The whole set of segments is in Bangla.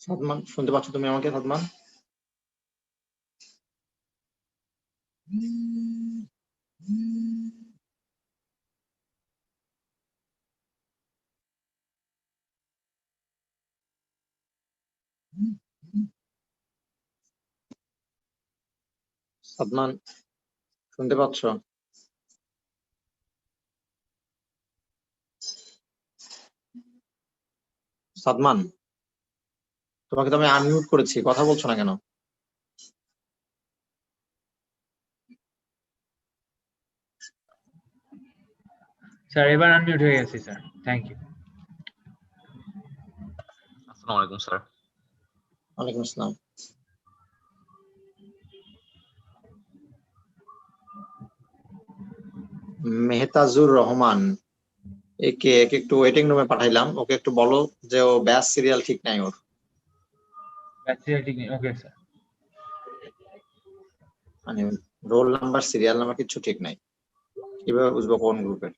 সাদমান, শুনতে পাচ্ছ তুমি আমাকে সাদমান? সাদমান, শুনতে পাচ্ছ? সাদমান, তোমাকে তো আমি আনমিউট করেছি, কথা বলছো না কেন? স্যার এবার আনমিউট হয়ে গেছি স্যার, থ্যাংক ইউ। আসসালামু আলাইকুম স্যার। ওয়ালাইকুম আসসালাম। মেহতাজুর রহমান, একে একটু ওয়েটিং রুমে পাঠাইলাম, ওকে একটু বলো যে ও ব্যাচ সিরিয়াল ঠিক নাই ওর। Okay sir. মানে রোল নাম্বার, সিরিয়াল নাম্বার কিছু ঠিক নাই, কিভাবে বুঝবো কোন গ্রুপের?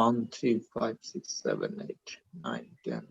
One, 3, 5, 6, 7, 8, 9, 10.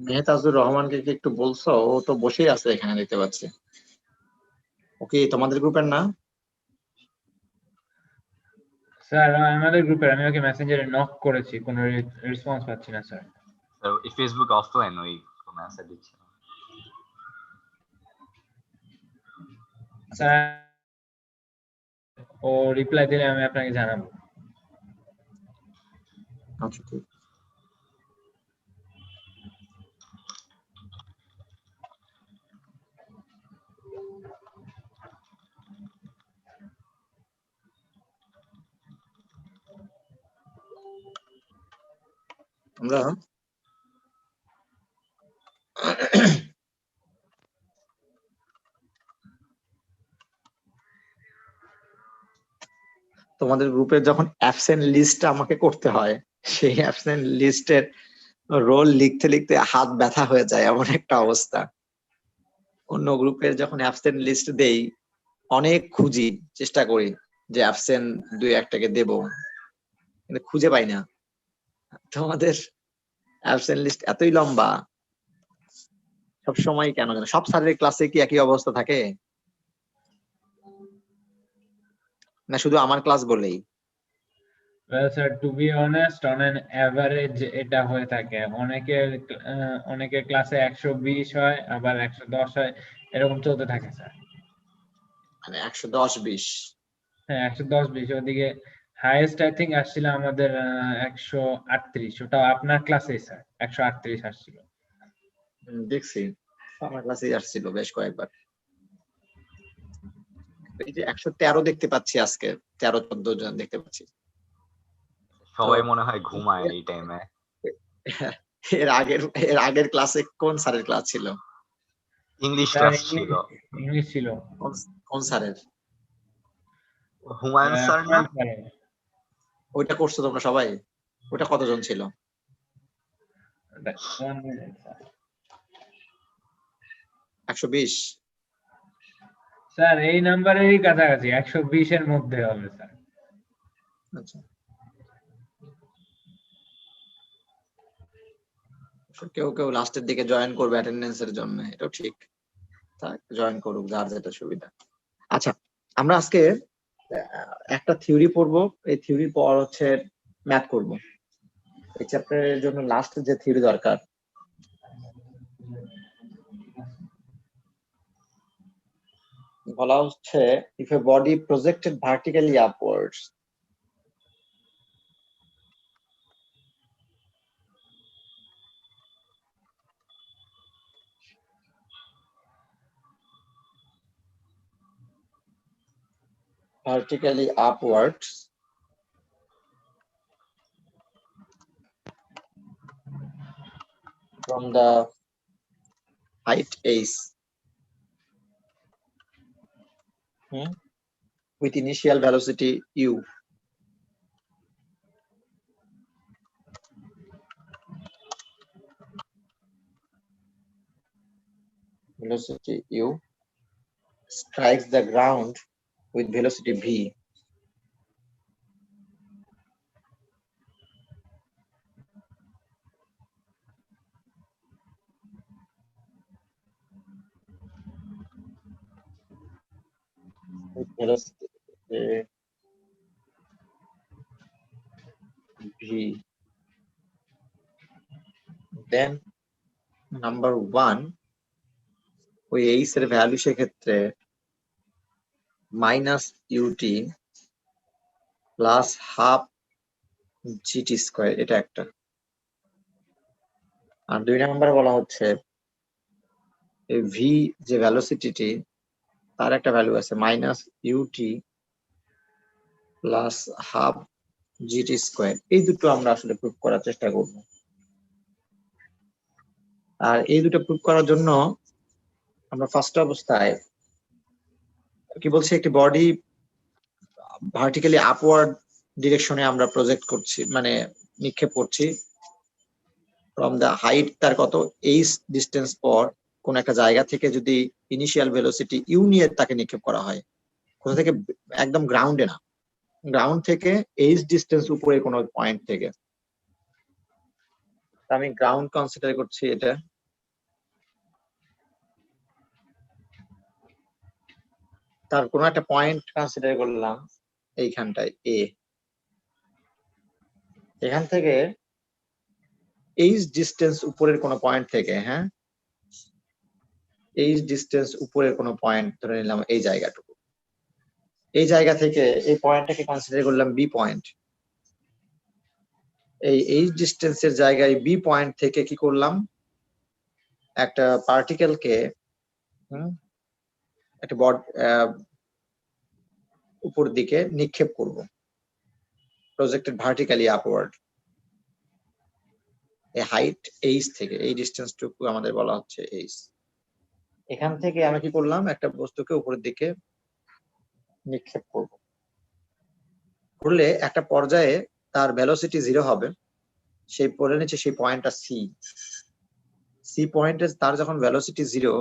মেহতাজুর রহমানকে কি একটু বলছো? ও তো বসেই আছে এখানে, দেখতে পাচ্ছি। ওকে তোমাদের গ্রুপের না? স্যার আমাদের গ্রুপের, আমি ওকে মেসেঞ্জারে নক করেছি, কোনো রেসপন্স পাচ্ছি না স্যার। স্যার এই ফেসবুক অফলাইন, ওই কোনো মেসেজ দিচ্ছে না। স্যার ও রিপ্লাই দিলে আমি আপনাকে জানাবো। আচ্ছা ঠিক। আমরা তোমাদের গ্রুপের যখন অ্যাবসেন্ট লিস্ট আমাকে করতে হয়, সেই অ্যাবসেন্ট লিস্টের রোল লিখতে লিখতে হাত ব্যথা হয়ে যায়, এমন একটা অবস্থা। অন্য গ্রুপের যখন অ্যাবসেন্ট লিস্ট দেই, অনেক খুঁজি, চেষ্টা করি যে অ্যাবসেন্ট দুই একটাকে দেব, কিন্তু খুঁজে পাই না। তোমাদের অ্যাবসেন্ট লিস্ট এতই লম্বা সব সময়, কেন জানো? সব স্যারের ক্লাসে কি একই অবস্থা থাকে, না শুধু আমার ক্লাস বলেই? Well, sir, to be honest, on an average এটা হয়ে থাকে। অনেকের ক্লাসে 120 হয়, আবার 110 হয়, এরকম চলতে থাকে স্যার। মানে 110, 20? হ্যাঁ, 110-20। ওদিকে হাইয়েস্ট আই থিঙ্ক আসছিল আমাদের 138, ওটাও আপনার ক্লাসেই স্যার, 138 আসছিল। দেখছি, আমার ক্লাসে আসছিল বেশ কয়েকবার। এই যে 113 দেখতে পাচ্ছি আজকে, 13-14 জন দেখতে পাচ্ছি। সবাই মনে হয় ঘুমায় এই টাইমে। এর আগের ক্লাসে কোন স্যারের ক্লাস ছিল? ইংলিশ স্যার ক্লাস ছিল। ইংলিশ ছিল। কোন স্যারের? হুমায়ুন স্যার না? স্যারের। ওইটা করছো তোমরা সবাই? ওটা কতজন ছিল? 1 minute, স্যার। 120? স্যার এই নাম্বারেরই কাছাকাছি 120 এর মধ্যে হবে স্যার। আচ্ছা, কেউ কেউ লাস্টের দিকে জয়েন করবে অ্যাটেন্ডেন্সের জন্য, এটাও ঠিক, থাক জয়েন করুক যার যেটা সুবিধা। আচ্ছা, আমরা আজকে একটা থিওরি পড়বো, এই থিওরির পর হচ্ছে ম্যাথ করব। এই চ্যাপ্টারের জন্য লাস্ট যে থিওরি দরকার, বলা হচ্ছে if A body projected vertically upwards, vertically upwards from the height h with initial velocity u, velocity u strikes the ground with velocity v. With velocity v, then number 1 ওই h এর ভ্যালু সেক্ষেত্রে minus UT plus half GT square, এটা একটা। আর 2 নাম্বার বলা হচ্ছে ভি যে ভ্যালোসিটিটি, তার একটা ভ্যালু আছে minus UT plus half GT square. এই দুটো আমরা আসলে প্রুফ করার চেষ্টা করব। আর এই দুটো প্রুফ করার জন্য আমরা ফার্স্ট অবস্থায় কি বলছি, একটি বডি ভার্টিক্যালি আপওয়ার্ড ডিরেকশনে আমরা প্রজেক্ট করছি, মানে নিক্ষেপ করছি ফ্রম দ্য হাইট, তার কত এইচ ডিস্টেন্স পর কোন একটা জায়গা থেকে যদি ইনিশিয়াল ভেলোসিটি ইউ নিয়ে তাকে নিক্ষেপ করা হয়, কোথা থেকে, একদম গ্রাউন্ডে না, গ্রাউন্ড থেকে এইচ ডিস্টেন্স উপরে কোনো পয়েন্ট থেকে। আমি গ্রাউন্ড কনসিডার করছি এটা। তার কোনো একটা পয়েন্ট কনসিডার করলাম এইখানটায় এ, এখান থেকে এইচ ডিস্টেন্স উপরের কোনো পয়েন্ট থেকে, হ্যাঁ এইচ ডিস্টেন্স উপরের কোনো পয়েন্ট ধরে নিলাম এই জায়গাটুকু, এই জায়গা থেকে এই পয়েন্টটাকে কনসিডার করলাম বি পয়েন্ট। এই এইচ ডিস্টেন্সের জায়গায় বি পয়েন্ট থেকে কি করলাম, একটা পার্টিকেলকে একটা উপর দিকে নিক্ষেপ করব, প্রজেক্টেড ভার্টিক্যালি আপওয়ার্ড। এই হাইট এইচ থেকে, এই ডিস্টেন্সটুকু আমাদের বলা হচ্ছে এইচ। এখান থেকে আমি কি করলাম, একটা বস্তুকে উপরের দিকে নিক্ষেপ করব, করলে একটা পর্যায়ে তার ভেলোসিটি 0 হবে। সেই পড়ে নিচ্ছে সেই পয়েন্টটা সি, সি পয়েন্টে তার যখন ভেলোসিটি 0,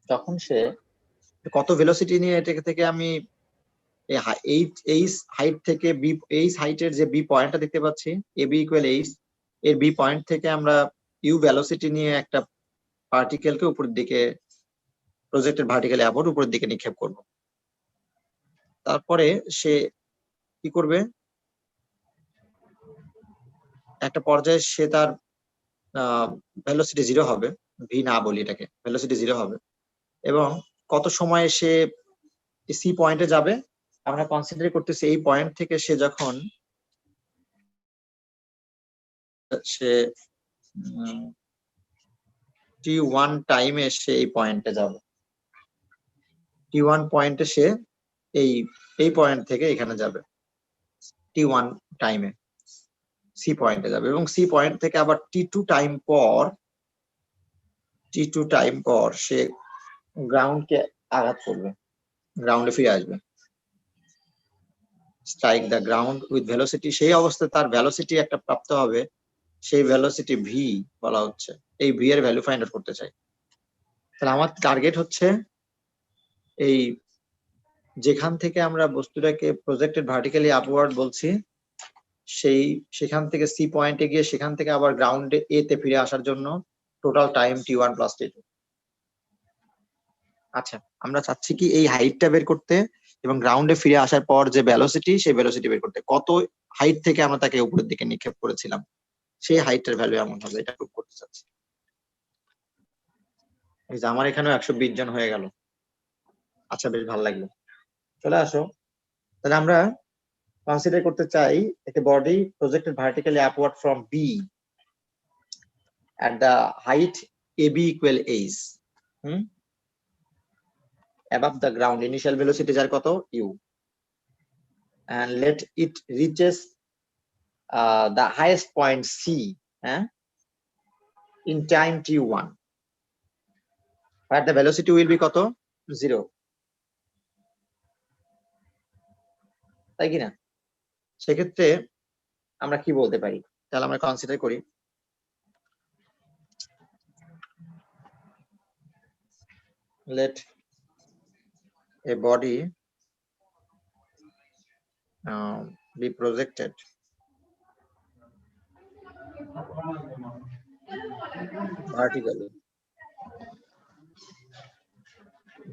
তখন সে কত ভেলোসিটি নিয়ে এটা থেকে আমি এইচ হাইট থেকে বি, এইচ হাইটের যে বি পয়েন্টটা দেখতে পাচ্ছি এ বি ইকুয়াল এইচ, এর বি পয়েন্ট থেকে আমরা ইউ ভেলোসিটি নিয়ে একটা পার্টিকেলকে উপরের দিকে প্রজেক্টেড ভার্টিক্যালি আপওয়ার্ড উপরের দিকে নিক্ষেপ করব। তারপরে সে কি করবে, একটা পর্যায়ে সে তার ভেলোসিটি 0 হবে, ভি না বলি এটাকে, ভেলোসিটি 0 হবে, এবং কত সময়ে সে সি পয়েন্টে যাবে আমরা কনসিডার করতেছি এই পয়েন্ট থেকে সে যখন সে t1 টাইমে সে এই পয়েন্টে যাবে, t1 পয়েন্টে সে এই পয়েন্ট থেকে এখানে যাবে t1 টাইমে সি পয়েন্টে যাবে, এবং সি পয়েন্ট থেকে আবার t2 টাইম পর t2 টাইম পর সে গ্রাউন্ডকে আঘাত করবে, গ্রাউন্ডে ফিরে আসবে। Strike the ground with velocity, সেই অবস্থায় তার ভেলোসিটি একটা প্রাপ্ত হবে, সেই ভেলোসিটি ভি বলা হচ্ছে। এই ভি এর ভ্যালু ফাইন্ড আউট করতে চাই। তাহলে আমার টার্গেট হচ্ছে এই যেখান থেকে আমরা বস্তুটাকে প্রজেক্টেড ভার্টিক্যালি আপওয়ার্ড বলছি, সেখান থেকে সি পয়েন্টে গিয়ে সেখান থেকে আবার গ্রাউন্ডে এ তে ফিরে আসার জন্য total time t1 plus t2। আচ্ছা, আমরা চাচ্ছি কি এই হাইটটা বের করতে এবং গ্রাউন্ডে ফিরে আসার পর যে ভেলোসিটি, সেই ভেলোসিটি বের করতে। কত হাইট থেকে আমরা তাকে উপরের দিকে নিক্ষেপ করেছিলাম, সেই হাইটের ভ্যালু এমন হবে, এটা প্রুভ করতে চাচ্ছি। এই যে আমার এখানেও 120 জন হয়ে গেল। আচ্ছা, বেশ ভালো লাগলো। চলে আসো, তাহলে আমরা কনসিডার করতে চাই একটা body projected vertically upward from B at the height AB equal h, above the ground, initial velocity যার কত u, and let it reaches the highest point C in time t1, where the velocity will be কত 0, তাই কি না? সেক্ষেত্রে আমরা কি বলতে পারি, তাহলে আমরা কনসিডার করি let a body be projected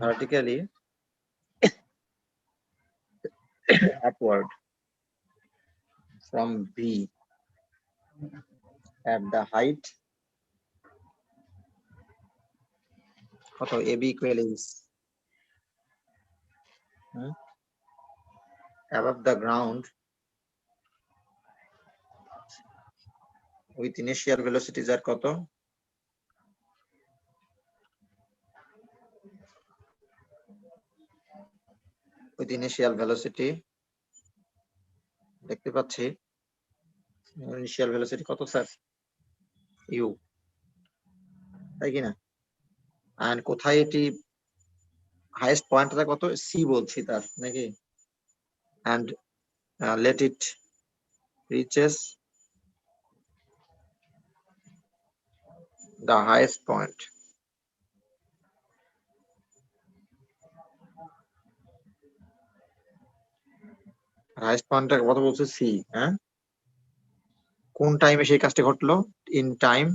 vertically upward from B at the height কত AB equal is above the ground with initial velocity যার কত with initial velocity দেখতে পাচ্ছি ইনিশিয়াল ভেলোসিটি কত স্যার u, তাই কি না? আর কোথায় এটি হাইয়েস্ট পয়েন্টটা কত c বলছি তার নাকি, and let it reaches the highest point কত বলছে c, কোন টাইমে সেই কাজটা ঘটলো, ইন টাইম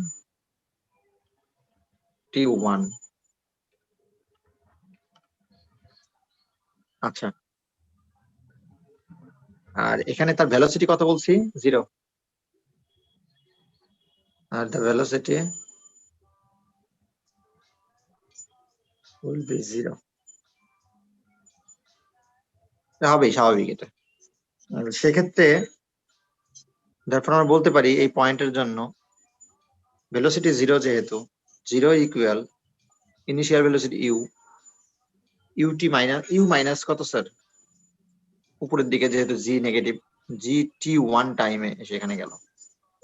t1। আচ্ছা, আর এখানে তার ভেলোসিটি কত বলছি 0, আর the velocity will be 0, হবেই স্বাভাবিক এটা। সেক্ষেত্রে তারপর আমরা বলতে পারি এই পয়েন্টের জন্য ভেলোসিটি 0 যেহেতু 0 equal initial velocity ut minus u minus কত স্যার উপরের দিকে, যেহেতু g নেগেটিভ, gt1 টাইমে সেখানে গেল,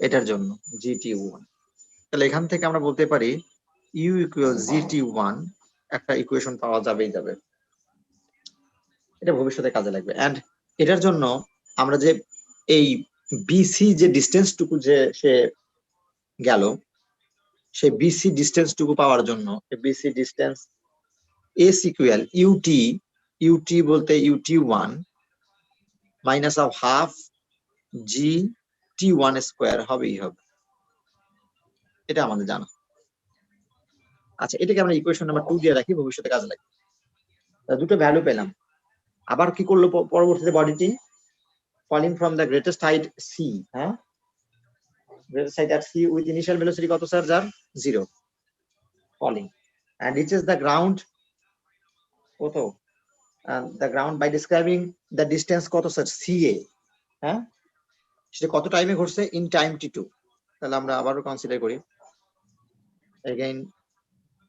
এটার জন্য gt1। তাহলে এখান থেকে আমরা বলতে পারি u ইকুয়াল gt1 একটা ইকুয়েশন পাওয়া যাবেই যাবে, এটা ভবিষ্যতে কাজে লাগবে। এন্ড এটার জন্য আমরা যে এই বিসি যে ডিস্টেন্স টুকু যে সে গেল, সেই বিসি ডিস্টেন্স টুকু পাওয়ার জন্য BC distance S equal ut বলতে ut1 minus of half G t1 square হবেই হবে, এটা আমাদের জানা। আচ্ছা, এটাকে আমরা ইকুয়েশন নাম্বার 2 দিয়ে রাখি, ভবিষ্যতে কাজে লাগবে। দুটো ভ্যালু পেলাম। আবার কি করলো পরবর্তীতে বডিটি, falling from the greatest height c, greatest height at c with initial velocity কত স্যার যার 0, falling and reaches the ground কত, the ground by describing the distance কত স্যার ca, সেটা কত টাইমে ঘটছে, in time t2। তাহলে আমরা আবারও কনসিডার করি, again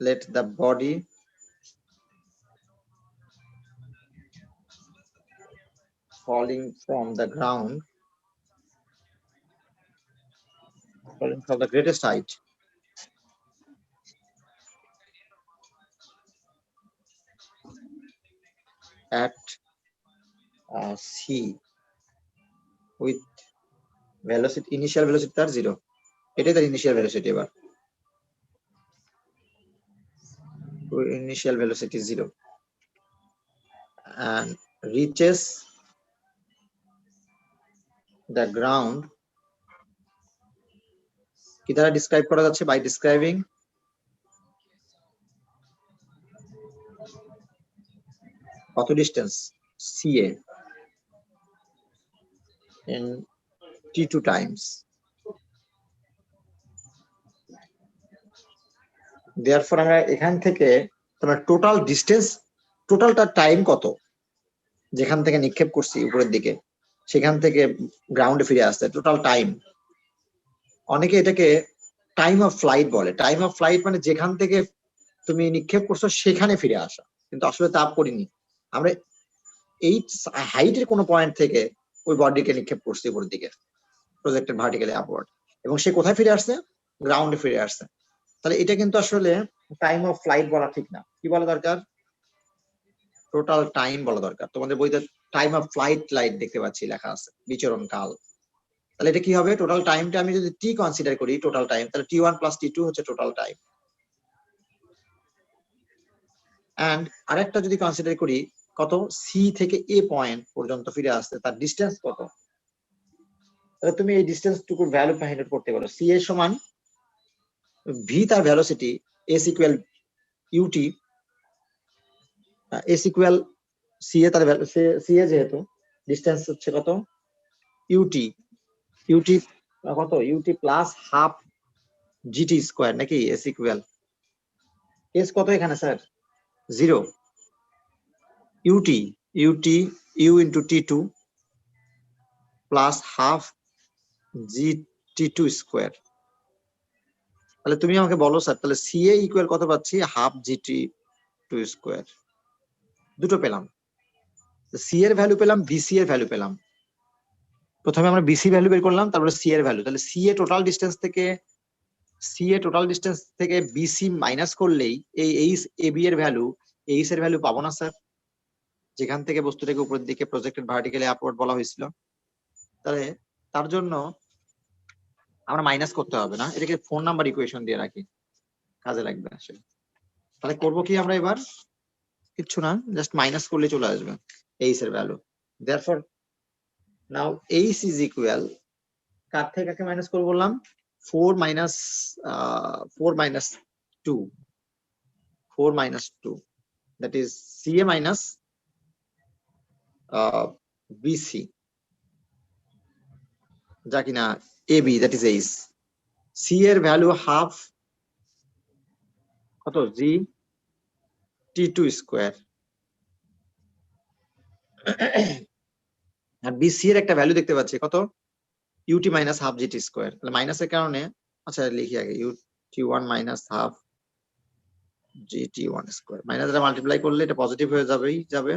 let the body falling from the ground, falling from the greatest height at c with velocity, initial velocity তার 0, এটাই তার ইনিশিয়াল ভেলোসিটি। এবার initial velocity 0 and reaches the ground কি দ্বারা ডিসক্রাইব করা যাচ্ছে? বাই ডিসক্রাইবিং কত distance ca in t2 times, therefore আমরা এখান থেকে তোমার টোটাল ডিস্টেন্স, টোটালটা টাইম কত যেখান থেকে নিক্ষেপ করছি উপরের দিকে সেখান থেকে গ্রাউন্ডে ফিরে আসতে, টোটাল টাইম। অনেকে এটাকে টাইম অফ ফ্লাইট বলে। টাইম অফ ফ্লাইট মানে যেখান থেকে তুমি নিক্ষেপ করছো সেখানে ফিরে আসা, কিন্তু আসলে তা করিনি আমরা। এই হাইটের কোনো পয়েন্ট থেকে ওই বডিকে নিক্ষেপ করছি উপরের দিকে প্রজেক্টেড ভার্টিক্যালি আপওয়ার্ড, এবং সে কোথায় ফিরে আসছে? গ্রাউন্ডে ফিরে আসছে। তাহলে এটা কিন্তু আসলে টাইম অফ ফ্লাইট বলা ঠিক না, কি বলা দরকার? টোটাল টাইম বলা দরকার। তোমাদের বইতে টাইম অফ ফ্লাইট লাইট দেখতে পাচ্ছি লেখা আছে, বিচরণ কাল। তাহলে এটা কি হবে? টোটাল টাইমটা আমি যদি টি কনসিডার করি টোটাল টাইম, তাহলে t1 প্লাস t2 হচ্ছে টোটাল টাইম। এন্ড আরেকটা যদি কনসিডার করি কত, সি থেকে এ পয়েন্ট পর্যন্ত ফিরে আসতে তার ডিস্টেন্স কত, তাহলে তুমি এই ডিস্টেন্স টুকুর ভ্যালু ফাইন্ড আউট করতে পারো। সি এর সমান ভি তার velocity, S equal UT, S equal C A তার সি এ যেহেতু ডিস্টেন্স হচ্ছে কত ইউটি, ইউটি কত UT plus half GT square নাকি এস ইকুয়াল এস কত এখানে sir 0, UT UT U into টি2 প্লাস হাফ জি টি2 স্কোয়ার। তাহলে তুমি আমাকে বলো স্যার, তাহলে সি এ ইকুয়াল কত পাচ্ছি? হাফ জি2 স্কোয়ার। দুটো পেলাম, সি এর ভ্যালু পেলাম, বিসি এর ভ্যালু পেলাম। প্রথমে আমরা বিসি ভ্যালু বের করলাম, তারপরে সি এর ভ্যালু। তাহলে সি এ টোটাল ডিস্টেন্স থেকে বিসি মাইনাস করলেই এই এইচ এ বি এর ভ্যালু, এইচ এর ভ্যালু পাবো না স্যার, যেখান থেকে বস্তুটাকে উপরের দিকে প্রজেক্টেড ভার্টিক্যালি আপওয়ার্ড বলা হয়েছিল। তাহলে তার জন্য আমরা মাইনাস করতে হবে না, এটাকে ফোন নাম্বার ইকুয়েশন দিয়ে রাখি, কাজে লাগবে আসলে। তাহলে করবো কি আমরা এবার? কিচ্ছু না, জাস্ট মাইনাস করলে চলে আসবে এইচ এর value. therefore now h is equal, কার থেকে কাকে মাইনাস করবো বললাম? 4 minus 2 that is CA minus BC, যা কিনা AB that is H। C এর ভ্যালু হাফ কত G T2 স্কোয়ার, আর BC এর একটা ভ্যালু দেখতে পাচ্ছি কত UT minus half GT square. তাহলে মাইনাসের কারণে, আচ্ছা লিখি আগে, UT1 minus half GT1 square. Minus দ্বারা মাল্টিপ্লাই করলে এটা পজিটিভ হয়ে যাবে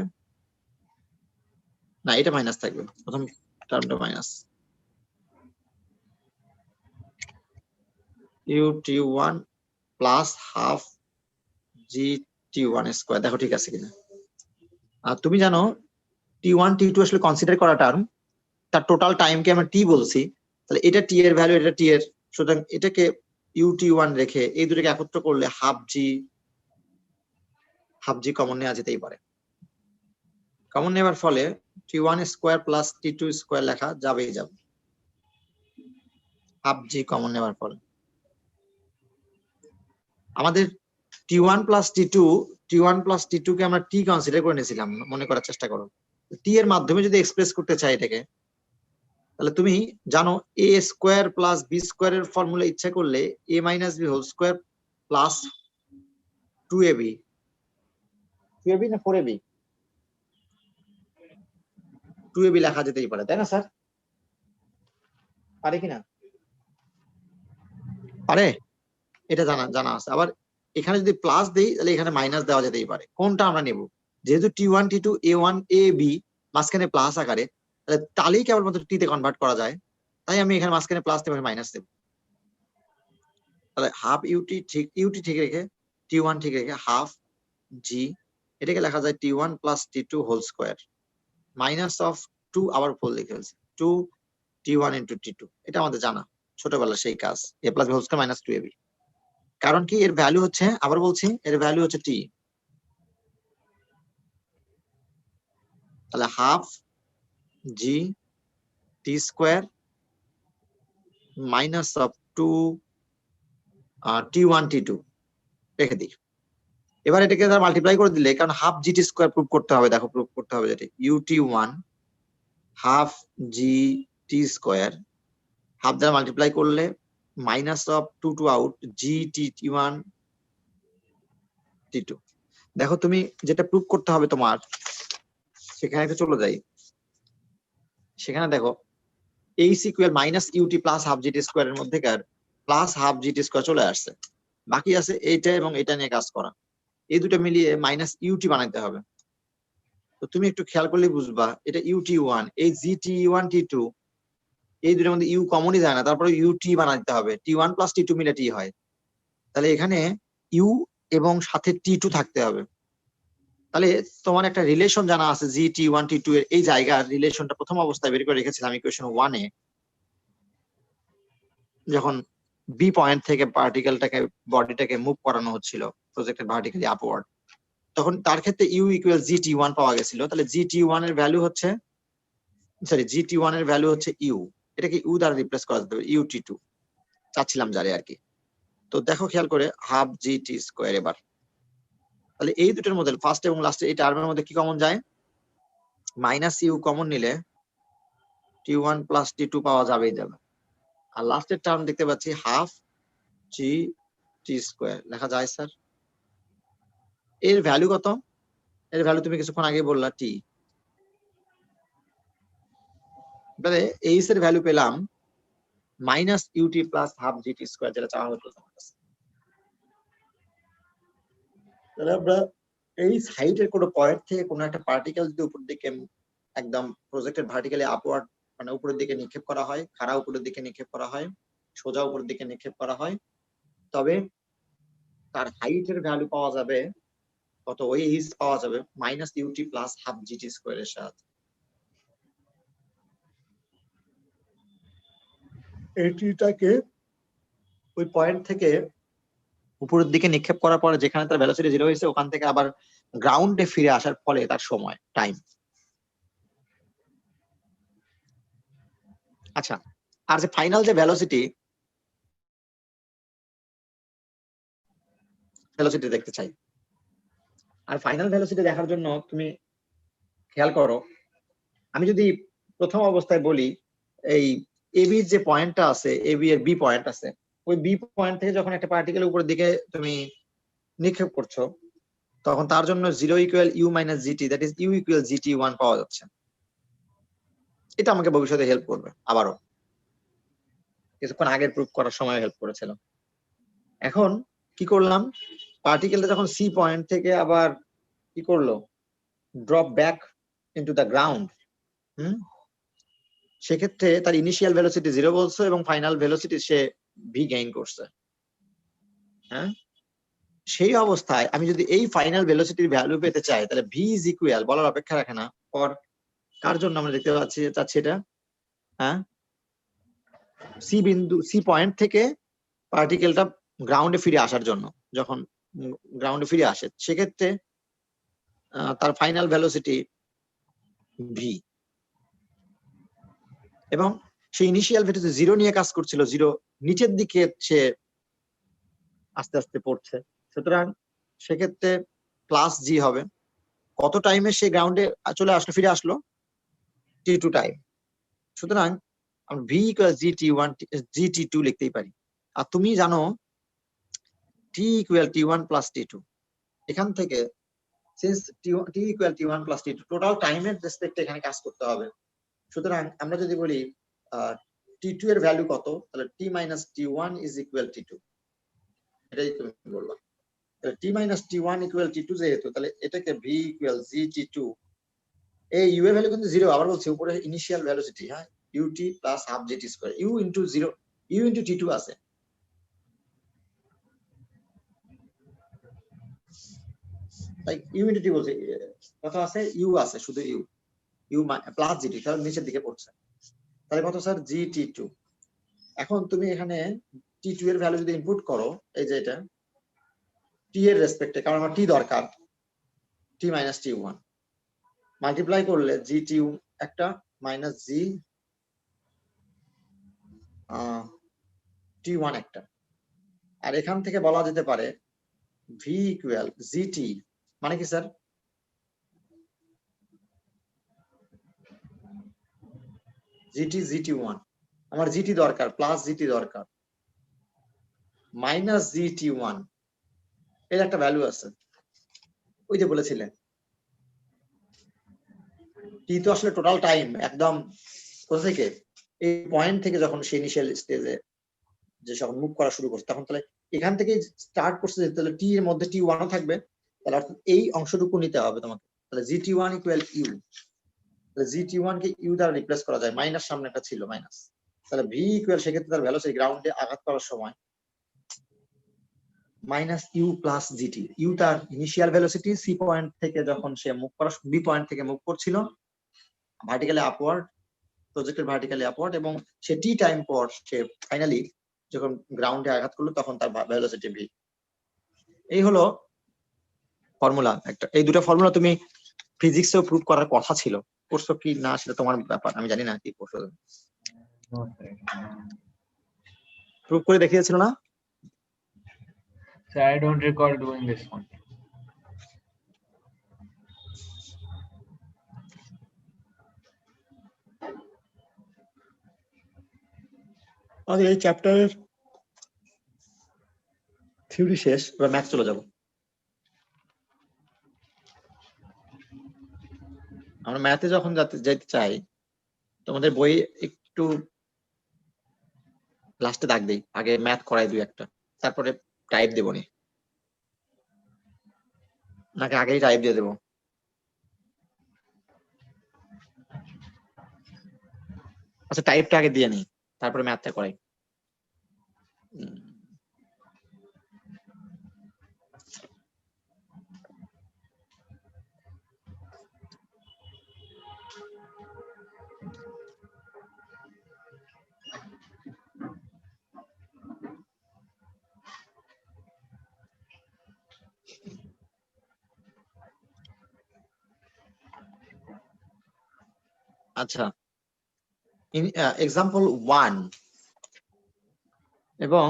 না, এটা মাইনাস থাকবে, প্রথম টার্মটা minus. UT1 plus half GT1 square, দেখো ঠিক আছে কিনা। আর তুমি জানো T1 T2 আসলে কনসিডার করা টার্ম, তার টোটাল টাইমকে আমরা টি বলছি, তাহলে এটা টি এর ভ্যালু, এটা টি এর, সুতরাং এটাকে UT1 রেখে এই দুটোকে একত্র করলে হাফ জি কমন নেওয়া যেতেই পারে। কমন নেওয়ার ফলে T1 square plus T2 square লেখা যাবেই যাবে, হাফ জি কমন নেওয়ার ফলে। আমাদের T1 প্লাস T2 কে আমরা টি কনসিডার করে নিয়েছিলাম, মনে করার চেষ্টা করো। টি এর মাধ্যমে যদি এক্সপ্রেস করতে চাই এটাকে, তাহলে তুমি জানো A square plus B square এর ফর্মুলা ইচ্ছা করলে A minus B whole square plus 2ab না 4ab 2ab লেখা যেতেই পারে, তাই না স্যার? পারে কিনা? পারে, এটা জানা আছে। আবার এখানে যদি প্লাস দেই তাহলে এখানে মাইনাস দেওয়া যেতেই পারে, কোনটা আমরা নেব? যেহেতু T1 T2 A1 AB মাঝখানে প্লাস আকারে, তাহলে তাহলেই কেবলমাত্র টি তে কনভার্ট করা যায়, তাই আমি এখানে মাঝখানে প্লাস দেব, মাইনাস দেব। তাহলে হাফ ইউটি ঠিক রেখে T1 ঠিক রেখে হাফ জি এটাকে লেখা যায় t1 plus t2 whole square minus of 2 আবার ফুল লিখে ফেলছি 2 t1 ইন্টু t2। এটা আমাদের জানা ছোটবেলা সেই কাজ, a plus b whole square minus 2ab। কারণ কি এর ভ্যালু হচ্ছে, আবার বলছি এর ভ্যালু হচ্ছে t, তাহলে half g t square minus of 2 t1 t2 রেখে দিই। এবার এটাকে মাল্টিপ্লাই করে দিলে, কারণ হাফ gt স্কোয়ার প্রুভ করতে হবে, দেখো প্রুভ করতে হবে যেটা ut1 half gt square, half দ্বারা মাল্টিপ্লাই করলে minus of 2 two out gt1 t2। দেখো তুমি যেটা প্রুভ করতে হবে তোমার, সেখানে একটু চলে যাই, সেখানে দেখো H equal minus UT plus half GT স্কোয়ারের মধ্যেকার প্লাস হাফ জিটি স্কোয়ার চলে আসছে, বাকি আছে এইটা এবং এটা নিয়ে কাজ করা, এই দুটো মিলিয়ে মাইনাস ইউটি বানাইতে হবে। তো তুমি একটু খেয়াল করলে বুঝবা এটা ut1, এই gt1 t2 এই দুটোর মধ্যে ইউ কমনই যায় না, তারপরে ut বানাইতে হবে, t1 প্লাস t2 মিলে t হয়, তাহলে এখানে ইউ এবং সাথে t2 থাকতে হবে। তাহলে তোমার একটা রিলেশন জানা আছে gt1 t2 এর, এই জায়গার রিলেশনটা প্রথম অবস্থায় বের করে রেখেছিলাম ইকুয়েশন 1 এ, যখন বি পয়েন্ট থেকে পার্টিকেলটাকে বডিটাকে মুভ করানো হচ্ছিল প্রজেক্টেড ভার্টিক্যালি আপওয়ার্ড, তখন তার ক্ষেত্রে ইউ ইকুয়াল gt1 পাওয়া গেছিল। তাহলে gt1 এর ভ্যালু হচ্ছে, সরি gt1 এর ভ্যালু হচ্ছে ইউ, এটাকে ইউ দ্বারা রিপ্লেস করা যেতে হবে, ut2 চাচ্ছিলাম যারে আর কি। তো দেখো খেয়াল করে হাফ gt স্কোয়ার। এবার তাহলে এই দুটোর মধ্যে ফার্স্ট এবং লাস্টে এই টার্মের মধ্যে কি কমন যায়, মাইনাস ইউ কমন নিলে t1 প্লাস t2 পাওয়া যাবেই যাবে। আর লাস্টের টার্ম দেখতে পাচ্ছি হাফ জি টি স্কোয়ার লেখা যায় স্যার। এর ভ্যালু কত, এর ভ্যালু তুমি কিছুক্ষণ আগে বললা টি, তাহলে এইচ এর ভ্যালু পেলাম minus UT plus half GT square, যেটা চাওয়া হতো তোমার কাছে। তাহলে আমরা এই সাইডের কোনো পয়েন্ট থেকে কোনো একটা পার্টিকেল যদি উপর দিকে একদম প্রজেক্টেড ভার্টিক্যালি আপওয়ার্ড মানে উপরের দিকে নিক্ষেপ করা হয়, খাড়া উপরের দিকে নিক্ষেপ করা হয়, সোজা উপরের দিকে নিক্ষেপ করা হয়, তবে তার হাইটের ভ্যালু পাওয়া যাবে কত, ওই এইচ পাওয়া যাবে minus UT plus half GT স্কোয়ারের সাথে। এটিটাকে ওই পয়েন্ট থেকে উপরের দিকে নিক্ষেপ করার পরে যেখানে তার ভেলোসিটি জিরো হয়েছে, ওখান থেকে আবার গ্রাউন্ডে ফিরে আসার ফলে তার সময় টাইম। আচ্ছা, আর যে ফাইনাল যে ভেলোসিটি দেখতে চাই, আর ফাইনাল ভেলোসিটি দেখার জন্য তুমি খেয়াল করো, আমি যদি প্রথম অবস্থায় বলি এই এবি যে পয়েন্টটা আছে, এবি এর বি পয়েন্ট আছে, ওই বি পয়েন্ট থেকে যখন একটা পার্টিকেল উপরের দিকে তুমি নিক্ষেপ করছো, তখন তার জন্য zero equal U minus GT, that is U equal gt1 পাওয়া যাচ্ছে। এটা আমাকে ভবিষ্যতে হেল্প করবে, আবারও কিছুক্ষণ আগের প্রুফ করার সময় হেল্প করেছিল। এখন কি করলাম, পার্টিকেলটা যখন সি পয়েন্ট থেকে আবার কি করলো, drop back into the ground, সেক্ষেত্রে তার ইনিশিয়াল ভেলোসিটি জিরো বলছো এবং ফাইনাল ভেলোসিটি সে ভি গেইন করছে। হ্যাঁ, সেই অবস্থায় আমি যদি এই ফাইনাল ভেলোসিটির ভ্যালু পেতে চাই, তাহলে ভি ইজ ইকুয়াল বলার অপেক্ষা রাখে না, ফর কার জন্য আমরা দেখতে চাচ্ছি এটা, হ্যাঁ সি বিন্দু সি পয়েন্ট থেকে পার্টিকেলটা গ্রাউন্ডে ফিরে আসার জন্য, যখন গ্রাউন্ডে ফিরে আসে সেক্ষেত্রে তার ফাইনাল ভেলোসিটি ভি, এবং সেই ইনিশিয়াল ভেলোসিটি জিরো নিয়ে কাজ করছিল, জিরো নিচের দিকে সে আস্তে আস্তে পড়ছে, সুতরাং সেক্ষেত্রে প্লাস জি হবে। কত টাইমে সে গ্রাউন্ডে চলে আসলো, ফিরে আসলো, t2 টাইম। সুতরাং আমরা ভি ইকুয়াল gt1 gt2 লিখতেই পারি। আর তুমি জানো t equal t1 plus t2, এখান থেকে since t equal t1 plus t2 total টাইমের রেসপেক্টে এখানে কাজ করতে হবে। সুতরাং আমরা যদি বলি t2 এর ভ্যালু কত, তাহলে t minus t1 is equal t2, এটাই তুমি বলবা। তাহলে t minus t1 equal t2 যেহেতু, তাহলে এটাকে v ইকুয়াল gt2, এই u এর ভ্যালু কিন্তু জিরো, আবার বলছি উপরে ইনিশিয়াল ভেলোসিটি, হ্যাঁ ut plus half gt square, u into zero, u into t2 আছে, লাইক ইউনিটি বলছে কথা আছে ইউ আছে শুধু ইউ ইউ প্লাস জিটি তাহলে নিচের দিকে পড়ছে তাহলে কত স্যার GT2 এখন তুমি এখানে T2 এর ভ্যালু যদি ইনপুট করো এই যে এটা T এর রেসপেক্টে কারণ আমার T দরকার T মাইনাস T1 মাল্টিপ্লাই করলে GT একটা মাইনাস T1 একটা আর এখান থেকে বলা যেতে পারে V ইকুয়াল GT মানে কি স্যার GT1 আমার GT দরকার প্লাস GT দরকার মাইনাস GT1 এর একটা ভ্যালু আছে ওই যে বলেছিলেন T তো আসলে টোটাল টাইম একদম কোথা থেকে এই পয়েন্ট থেকে যখন সে ইনিশিয়াল স্টেজে যে যখন মুভ করা শুরু করছে তখন তাহলে এখান থেকে স্টার্ট করছে তাহলে T এর মধ্যে T1 ও থাকবে তাহলে অর্থাৎ এই অংশটুকু নিতে হবে তোমাকে তাহলে GT1 ইকুয়াল ইউ তাহলে GT1 কে ইউ দ্বারা রিপ্লেস করা যায় মাইনাস সামনে একটা ছিল মাইনাস তাহলে V ইকুয়াল সেক্ষেত্রে তার ভ্যালু সেই গ্রাউন্ডে আঘাত করার সময় minus U plus GT U তার ইনিশিয়াল ভেলোসিটি সি পয়েন্ট থেকে যখন সে মুভ করা বি পয়েন্ট থেকে মুভ করছিল vertically upward projected vertically upward এবং সে টি টাইম পর সে ফাইনালি যখন গ্রাউন্ডে আঘাত করলো তখন তার ভেলোসিটি ভি এই হলো ফর্মুলা একটা এই দুটো ফর্মুলা তুমি ফিজিক্সেও প্রুভ করার কথা ছিল করছো কি না সেটা তোমার ব্যাপার আমি জানি না কি করছো প্রুভ করে দেখিয়েছিল না So I don't recall doing this one. আমাদের এই চ্যাপ্টারের থিওরি শেষ এবার ম্যাথ চলে যাব আমরা ম্যাথে যখন যেতে চাই তোমাদের বই একটু লাস্টে দাগ দেই আগে ম্যাথ করাই দুই একটা তারপরে টাইপ দেবো নি নাকি আগেই টাইপ দিয়ে দেবো আচ্ছা টাইপটা আগে দিয়ে নিই তারপরে ম্যাথটা করাই আচ্ছা এক্সাম্পল 1 এবং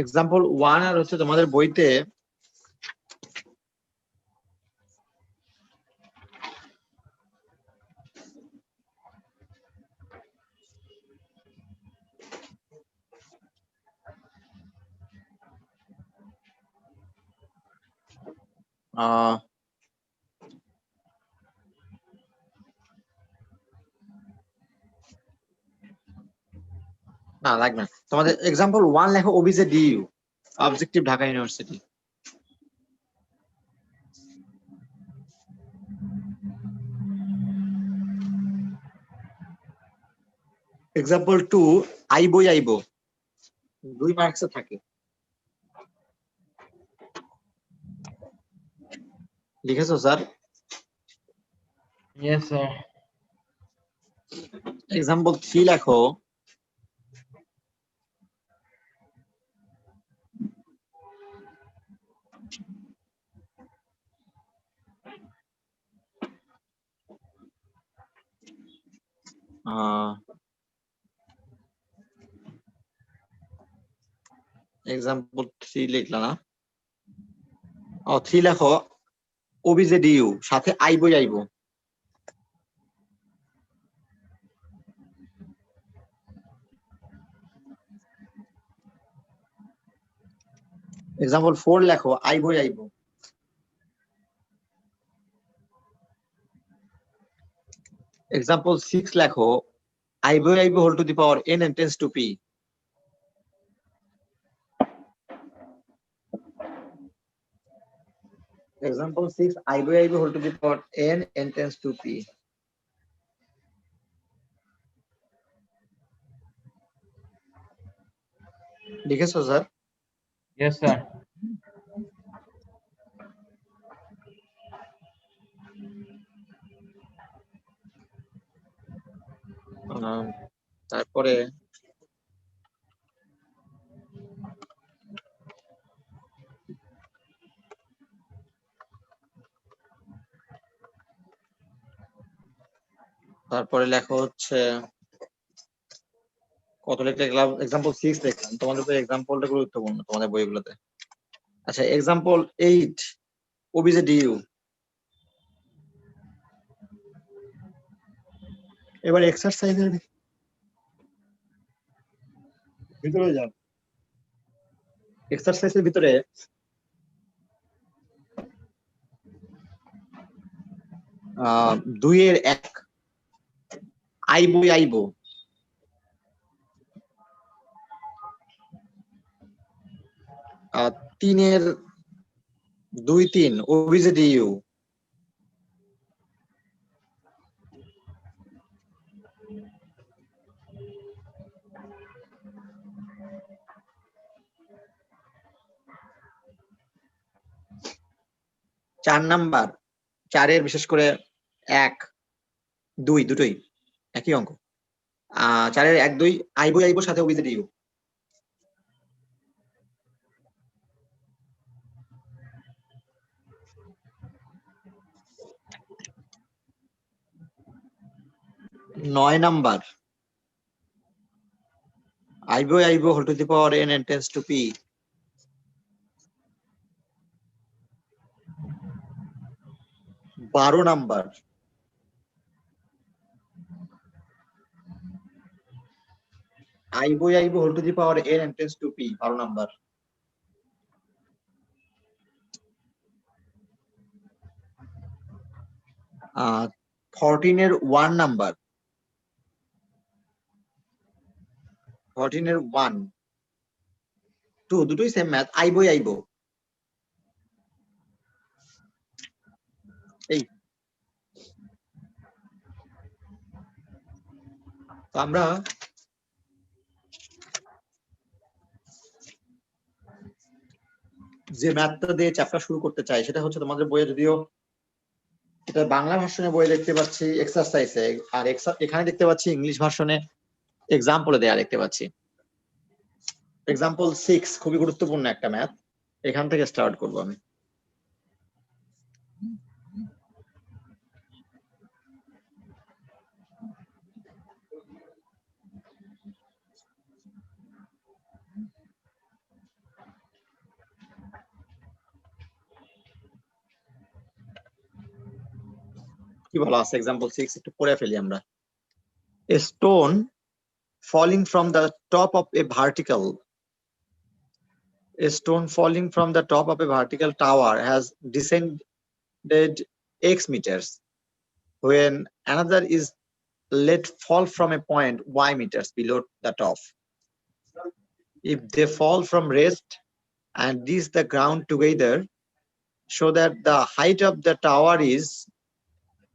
এক্সাম্পল 1 আর হচ্ছে তোমাদের বইতে না লাগবে না তোমাদের এক্সাম্পল 1 লেখো OBJ DU objective Dhaka university example 2 আইবো 2 মার্কসে থাকে লিখেছো স্যার Yes, sir. এক্সাম্পল 3 লেখো এক্সাম্পল 3 লিখলা না 3 লেখো ওবিজে ডিইউ সাথে আইবো এক্সাম্পল 4 লেখো আইবো এক্সাম্পল 6 লেখো I by I whole to the power n and tends to p. Example 6 I by I whole to the power n tends to p. লিখেছো স্যার? Yes, sir. তারপরে লেখা হচ্ছে কত লিখলে এক্সাম্পল 6 দেখলাম, তোমাদের তো এক্সাম্পলটা গুরুত্বপূর্ণ তোমাদের বইগুলোতে। আচ্ছা এক্সাম্পল 8 ওবিজে ডিইউ। এবার এক্সারসাইজের ভিতরে যান। এক্সারসাইজের ভিতরে দুইয়ের এক আইবো তিনের 2 3 ওবিজে ডিইউ। চার নাম্বার 4-এর বিশেষ করে 1 2 দুটোই একই অঙ্ক। 4-এর 1 2 আইবো সাথে ওবিজে ডিইউ। নয় নাম্বার আইবো whole to the power n and tends to p। 12 number আইবো whole to the power n and tends to p। 12 number. 14-এর 1 নাম্বার 14-এর 1 2 দুটোই সেম ম্যাথ আইবো এই তো আমরা যে ম্যাথটা দিয়ে চ্যাপ্টার শুরু করতে চাই সেটা হচ্ছে তোমাদের বইয়ে, যদিও এটা বাংলা ভার্সনে বইয়ে দেখতে পাচ্ছি এক্সারসাইজে, আর এখানে দেখতে পাচ্ছি ইংলিশ ভার্সনে এক্সাম্পলে দেয়া দেখতে পাচ্ছি। এক্সাম্পল 6 খুবই গুরুত্বপূর্ণ একটা ম্যাথ, এখান থেকে স্টার্ট করব আমি। কি বলা আছে এক্সাম্পল 6 একটু পড়ে ফেলি আমরা। A stone falling from the top of a vertical tower has descended x meters when another is let fall from a point y meters below the top. If they fall from rest and reach the ground together, so that the height of the tower is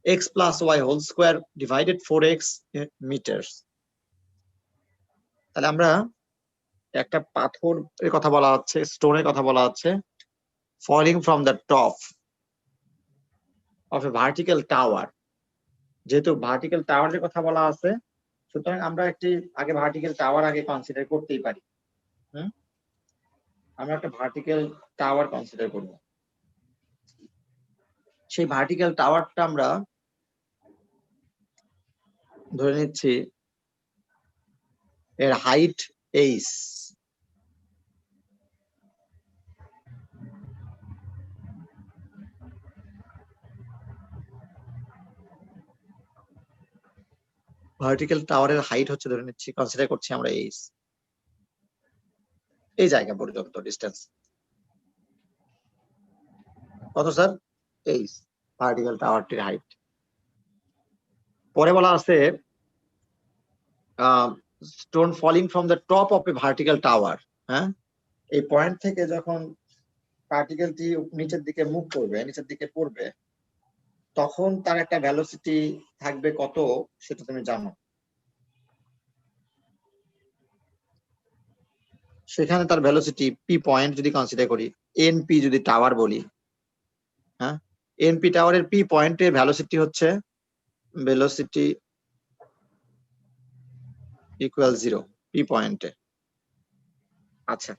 x plus y whole square divided 4x meters. তাহলে আমরা একটা পাথরের কথা বলা হচ্ছে, স্টোনের কথা বলা হচ্ছে, falling from the top of a vertical tower। যেহেতু ভার্টিক্যাল টাওয়ারের কথা বলা আছে, সুতরাং আমরা একটি আগে ভার্টিক্যাল টাওয়ার আগে কনসিডার করতেই পারি। আমরা একটা ভার্টিক্যাল টাওয়ার কনসিডার করব। সেই ভার্টিক্যাল টাওয়ারটা আমরা ধরে নিচ্ছি এর হাইট h, ভার্টিক্যাল টাওয়ারের হাইট হচ্ছে ধরে নিচ্ছি, কনসিডার করছি আমরা h, এই জায়গা পর্যন্ত ডিসটেন্স কত স্যার? h ভার্টিক্যাল টাওয়ারটির হাইট। পরে বলা আছে stone falling from the top of a vertical tower. হ্যাঁ, এই পয়েন্ট থেকে যখন পার্টিকেলটি নিচের দিকে মুভ করবে, নিচের দিকে পড়বে, তখন তার একটা ভেলোসিটি থাকবে কত সেটা তুমি জানো। সেখানে তার ভেলোসিটি পি পয়েন্ট যদি কনসিডার করি, এনপি যদি টাওয়ার বলি, হ্যাঁ, এনপি টাওয়ারের পি পয়েন্টের ভেলোসিটি হচ্ছে ভেলোসিটি ইকুয়াল 0 পি পয়েন্টে। আচ্ছা,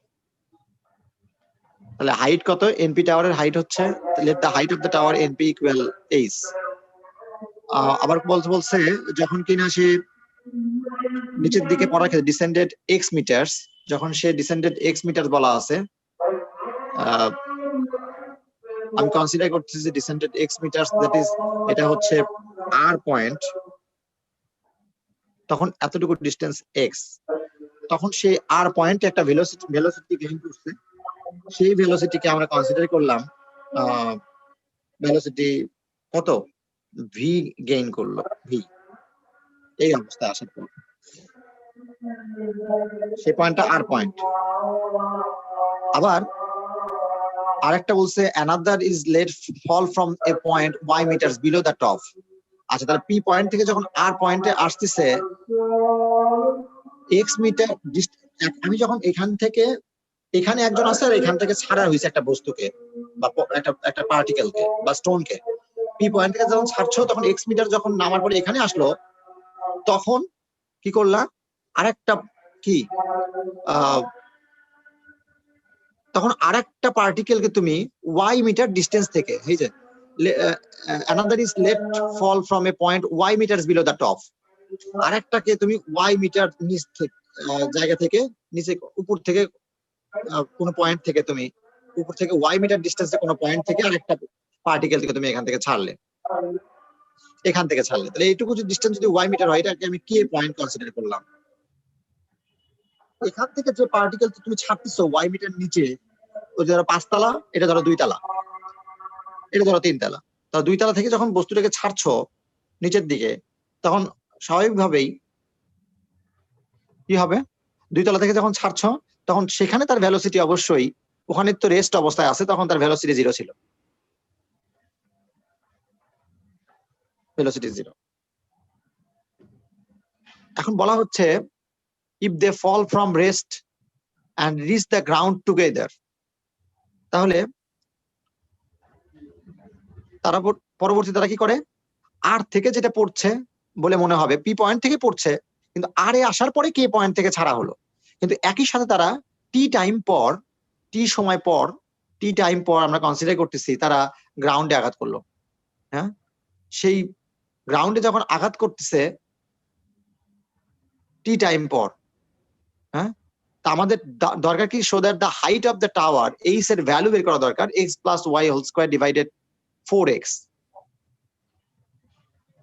তাহলে হাইট কত? এনপি টাওয়ারের হাইট হচ্ছে, let the height of the tower NP equal H. আবার বলছে যখন কিনা সে নিচের দিকে পড়ার ক্ষেত্রে ডিসেন্ডেড এক্স মিটারস, যখন সে ডিসেন্ডেড এক্স মিটার বলা আছে, আমি কনসিডার করতেছি যে descended x metres, that is এটা হচ্ছে আর পয়েন্ট, তখন এতটুকু ডিস্টেন্স এক্স, তখন সে আর পয়েন্টে একটা ভেলোসিটি গেইন করছে। সেই ভেলোসিটিকে আমরা কনসিডার করলাম ভেলোসিটি কত? ভি গেইন করলো, ভি। এই অবস্থায় আসার পর সেই পয়েন্টটা আর পয়েন্ট। আবার আরেকটা বলছে another is let fall from a point Y meters below the top. আচ্ছা, তাহলে পি পয়েন্ট থেকে যখন আর পয়েন্টে আসতেছে এক্স মিটার, আমি যখন এখান থেকে, এখানে একজন আছে আর এখান থেকে ছাড়া হয়েছে একটা বস্তুকে বা একটা পার্টিকেলকে বা স্টোনকে, পি পয়েন্ট থেকে যখন ছাড়ছো তখন এক্স মিটার যখন নামার পরে এখানে আসলো, তখন কি করলা? আরেকটা কি তখন আরেকটা পার্টিকেলকে তুমি ওয়াই মিটার ডিস্টেন্স থেকে, এই যে another is let fall from a point y meters below the top, আরেকটাকে তুমি ওয়াই মিটার নিচ থেকে জায়গা থেকে নিচে, উপর থেকে কোন পয়েন্ট থেকে তুমি উপর থেকে ওয়াই মিটার ডিস্টেন্সে কোন পয়েন্ট থেকে আরেকটা পার্টিকেল থেকে তুমি এখান থেকে ছাড়লে, এখান থেকে ছাড়লে, তাহলে এইটুকু যদি ডিস্টেন্স যদি ওয়াই মিটার হয়, এটাকে আমি কে পয়েন্ট কনসিডার করলাম। এখান থেকে যে পার্টিকেল তুমি ছাড়তেছো ওয়াই মিটার নিচে, ওই ধরো 5 তলা, এটা ধরো 2 তলা, এটা ধরো 3 তলা, তা 2 তলা থেকে যখন বস্তুটাকে ছাড়ছো নিচের দিকে, তখন স্বাভাবিকভাবেই কি হবে? 2 তলা থেকে যখন ছাড়ছো তখন সেখানে তার ভেলোসিটি অবশ্যই, ওখানে তো রেস্ট অবস্থায় আছে, তখন তার ভেলোসিটি 0 ছিল, ভেলোসিটি 0। এখন বলা হচ্ছে if they fall from rest and reach the ground together, তাহলে তারা পরবর্তী তারা কি করে? আর থেকে যেটা পড়ছে বলে মনে হবে, পি পয়েন্ট থেকে পড়ছে, কিন্তু আর এ আসার পরে কে পয়েন্ট থেকে ছাড়া হলো, কিন্তু একই সাথে তারা টি টাইম পর, টি সময় পর, টি টাইম পর আমরা কনসিডার করতেছি তারা গ্রাউন্ডে আঘাত করলো। হ্যাঁ, সেই গ্রাউন্ডে যখন আঘাত করতেছে টি টাইম পর, হ্যাঁ, তা আমাদের দরকার কি? So that the height of the tower, H এর ভ্যালু বের করা দরকার, X plus Y whole square divided 4x।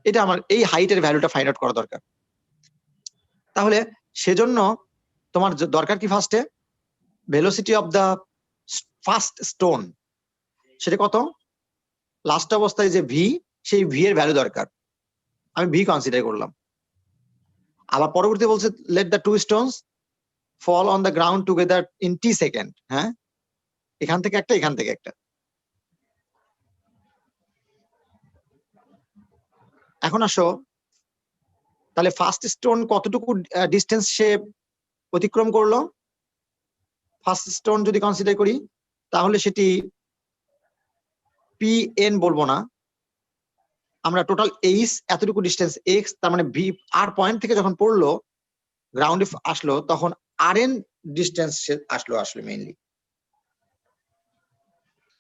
এটা আমার এই হাইটের ভ্যালুটা ফাইন্ড আউট করা দরকার। তাহলে সেজন্য তোমার দরকার কি? ফার্স্টে velocity of the first stone, সেটা কত? লাস্ট অবস্থায় যে ভি, সেই ভি এর ভ্যালু দরকার, আমি ভি কনসিডার করলাম। আবার পরবর্তী বলছে let the two stones fall on the ground together in T second. হ্যাঁ, এখান থেকে একটা, এখান থেকে একটা। এখন আসো, তাহলে ফার্স্ট স্টোন কতটুকু ডিস্টেন্স সে অতিক্রম করলো? ফার্স্ট স্টোন যদি কনসিডার করি তাহলে সেটি পি এন বলবো না, আমরা টোটাল এইচ এতটুকু ডিস্টেন্স এক্স, তার মানে ভি আর পয়েন্ট থেকে যখন পড়লো গ্রাউন্ডে আসলো, তখন আর এন ডিস্টেন্স আসলো আসলে মেইনলি,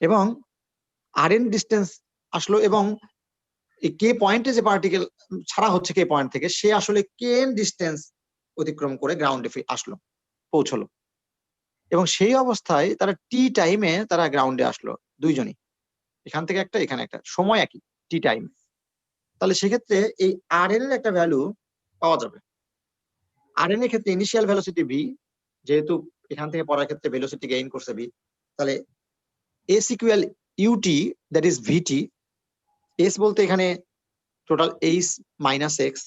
এবং আর এন ডিস্টেন্স আসলো, এবং কে পয়েন্টে যে পার্টিকেল ছাড়া হচ্ছে কে পয়েন্ট থেকে, সে আসলে কে এন ডিস্টেন্স অতিক্রম করে গ্রাউন্ডে আসলো, পৌঁছলো, এবং সেই অবস্থায় তারা টি টাইমে তারা গ্রাউন্ডে আসলো দুইজনই, এখান থেকে একটা, এখানে একটা, সময় একই, টি টাইম। তাহলে সেক্ষেত্রে এই আর এন এর একটা ভ্যালু পাওয়া যাবে। আর এন এর ক্ষেত্রে ইনিশিয়াল ভেলোসিটি ভি, যেহেতু এখান থেকে পড়ার ক্ষেত্রে ভেলোসিটি গেইন করছে ভি, তাহলে S equal UT, that is VT. S বলতে এখানে টোটাল এইচ মাইনাস এক্স,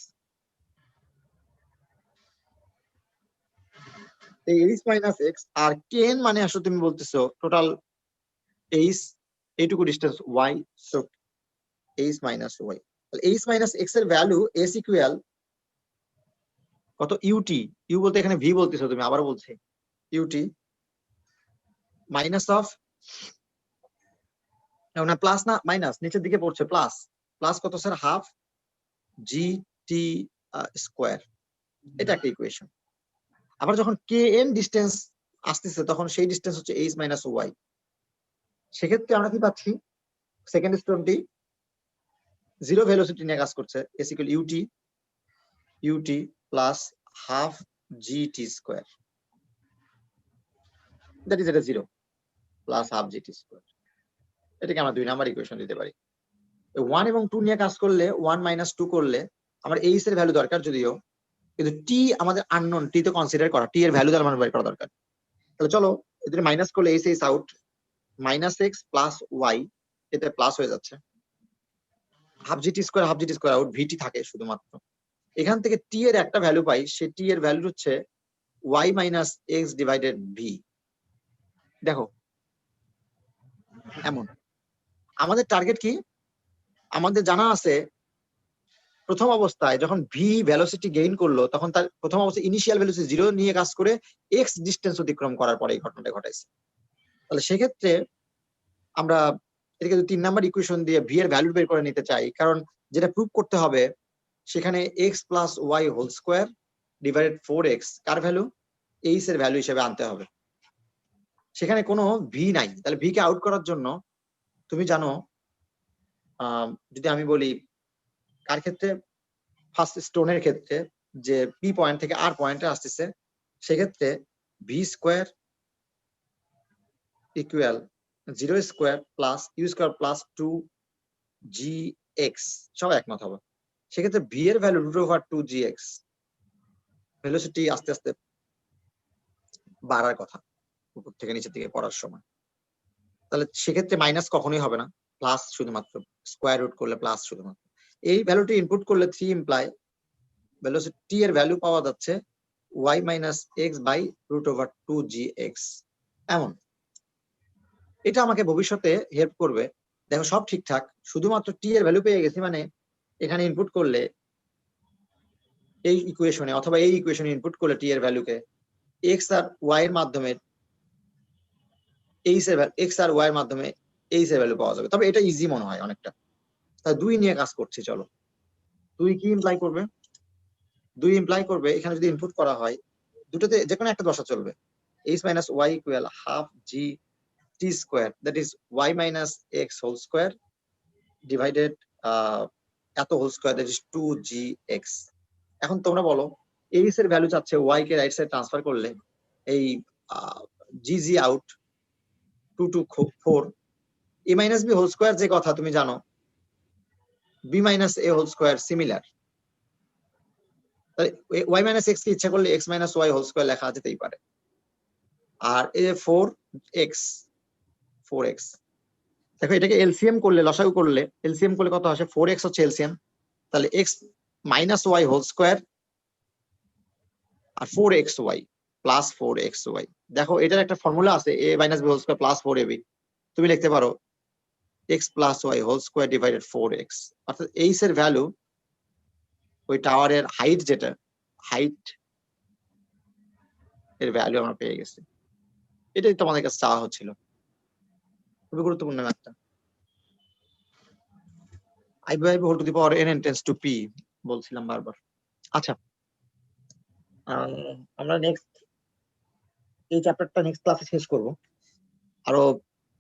এই এইচ মাইনাস এক্স আর কেন মানে আসলে তুমি বলতেছো টোটাল এইচ এইটুকু distance Y, so H minus Y. H minus X এর ভ্যালু এস ইকুয়াল কত ইউটি, ইউ বলতে এখানে ভি বলতেছো তুমি, আবার বলছি ইউটি মাইনাস অফ, না প্লাস না মাইনাস, নিচের দিকে পড়ছে প্লাস, প্লাস কত sir half G T square, এটা একটা ইকুয়েশন। আবার যখন কে এন ডিস্টেন্স আসতেছে তখন সেই ডিস্টেন্স হচ্ছে এইচ মাইনাস ওয়াই, সেক্ষেত্রে আমরা কি পাচ্ছি সেকেন্ড স্টোনটি জিরো ভেলোসিটি নিয়ে কাজ করছে, S equal UT, UT plus half G T square, that is এটা zero plus half G T square. এটাকে আমরা 2 নাম্বার ইকুয়েশন দিতে পারি। 1 এবং 2 নিয়ে কাজ করলে 1 মাইনাস 2 করলে আমার এইচ এর ভ্যালু দরকার যদিও, কিন্তু টি আমাদের আননোন, টি তো কনসিডার করা, টি এর ভ্যালু তার মানে বের করা দরকার। তাহলে চলো এদের মাইনাস করলে H H out, minus X plus Y, এতে প্লাস হয়ে যাচ্ছে, half G T square out, VT থাকে শুধুমাত্র। এখান থেকে টি এর একটা ভ্যালু পাই, সে টি এর ভ্যালু হচ্ছে Y minus X divided V. দেখো এমন আমাদের টার্গেট কি, আমাদের জানা আছে প্রথম অবস্থায় যখন ভি ভেলোসিটি গেইন করলো তখন তার প্রথম অবস্থায় ইনিশিয়াল ভেলোসিটি জিরো নিয়ে কাজ করে এক্স ডিস্টেন্স অতিক্রম করার পরে এই ঘটনাটা ঘটাইছে। তাহলে সেক্ষেত্রে আমরা এটাকে 3 নাম্বার ইকুয়েশন দিয়ে ভি এর ভ্যালু বের করে নিতে চাই, কারণ যেটা প্রুভ করতে হবে সেখানে X plus Y whole square divided 4x কার ভ্যালু, এইচ এর ভ্যালু হিসেবে আনতে হবে। সেখানে কোনো ভি নাই, তাহলে ভি কে আউট করার জন্য তুমি জানো যদি আমি বলি কার ক্ষেত্রে, ফার্স্ট স্টোনের ক্ষেত্রে যে পি পয়েন্ট থেকে আর পয়েন্টে আসতেছে, সেক্ষেত্রে V square equal 0 square plus U square plus 2 G X, সব একমত হবে। সেক্ষেত্রে ভি এর ভ্যালু √2 gx, ভেলোসিটি আস্তে আস্তে বাড়ার কথা উপর থেকে নিচের দিকে পড়ার সময়। তাহলে সেক্ষেত্রে মাইনাস কখনোই হবে না, প্লাস শুধুমাত্র, স্কোয়ার রুট করলে প্লাস শুধুমাত্র। এই ভ্যালুটি ইনপুট করলে 3 ইমপ্লাই ভেলোসিটি এর ভ্যালু পাওয়া যাচ্ছে y minus x by √2gx। এমন এটা আমাকে ভবিষ্যতে হেল্প করবে। দেখো সব ঠিকঠাক, শুধুমাত্র টি এর ভ্যালু পেয়ে গেছি, মানে এখানে ইনপুট করলে এই ইকুয়েশনে অথবা এই ইকুয়েশনে ইনপুট করলে টি এর ভ্যালুকে এক্স আর ওয়াই এর মাধ্যমে এক্স আর ওয়াই এর মাধ্যমে এইচ এর ভ্যালু পাওয়া যাবে। তবে এটা ইজি মনে হয় অনেকটা। তাই 2 নিয়ে কাজ করছি, চলো 2 কি ইমপ্লাই করবে, 2 ইমপ্লাই করবে এখানে যদি ইনপুট করা হয় দুটোতে যে কোনো একটা দশা চলবে, H minus Y equal half G T square, that is Y minus X whole square divided এত whole square, that is 2gx। এখন তোমরা বলো এইচ এর ভ্যালু চাচ্ছে ওয়াই কে রাইট সাইড ট্রান্সফার করলে এই G out 2 to 4 a minus B whole square, যে কথা তুমি জানো B minus A whole square similar, Y minus X কে ইচ্ছা করলে X minus Y whole square লেখা যেতেই পারে। আর এই যে 4x, দেখো এটাকে এলসিএম করলে, লসাগু করলে এলসিএম করলে কত আসে, 4x হচ্ছে এলসিএম, তাহলে x minus Y whole square আর 4xy প্লাস 4xy। দেখো এটার একটা ফর্মুলা আছে, a minus B whole square plus 4ab, তুমি লিখতে পারো x plus Y whole square divided 4x, অর্থাৎ এইচ এর ভ্যালু ওই টাওয়ারের হাইট, যেটা হাইট এর ভ্যালু আমরা পেয়ে গেছি। এটাই তোমাদের কাছে চাওয়া হচ্ছিল, খুবই গুরুত্বপূর্ণ একটা। i by whole to the power n tends to p বলছিলাম বারবার। আচ্ছা আমরা নেক্সট এই চ্যাপ্টারটা নেক্সট ক্লাসে শেষ করব, আরো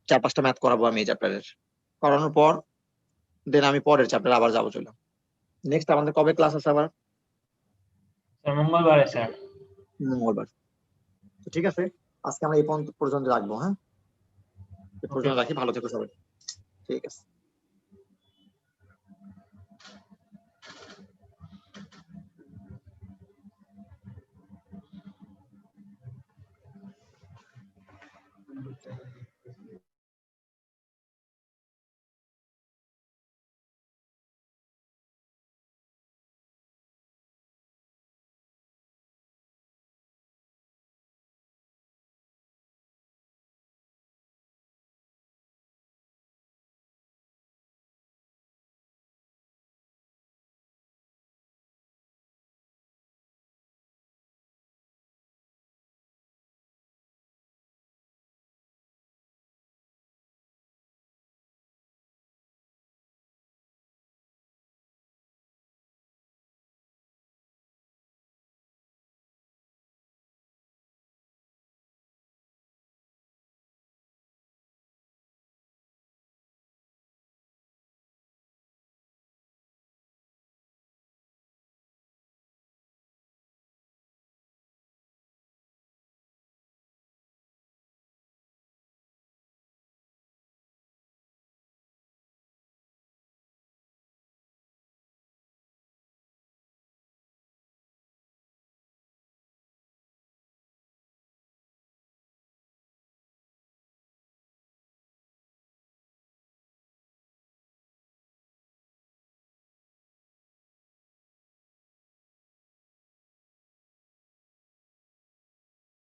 4-5টা ম্যাথ করাবো আমি এই চ্যাপ্টারের, করানোর পর দেন আমি পরের চ্যাপ্টারে আবার যাবো। চলো নেক্সট আমাদের কবে ক্লাস আছে আবার, মঙ্গলবারে স্যার। মঙ্গলবার। তো ঠিক আছে, আজকে আমরা এই পর্যন্ত রাখবো। হ্যাঁ, এই পর্যন্ত রাখি, ভালো থেকো সবাই, ঠিক আছে।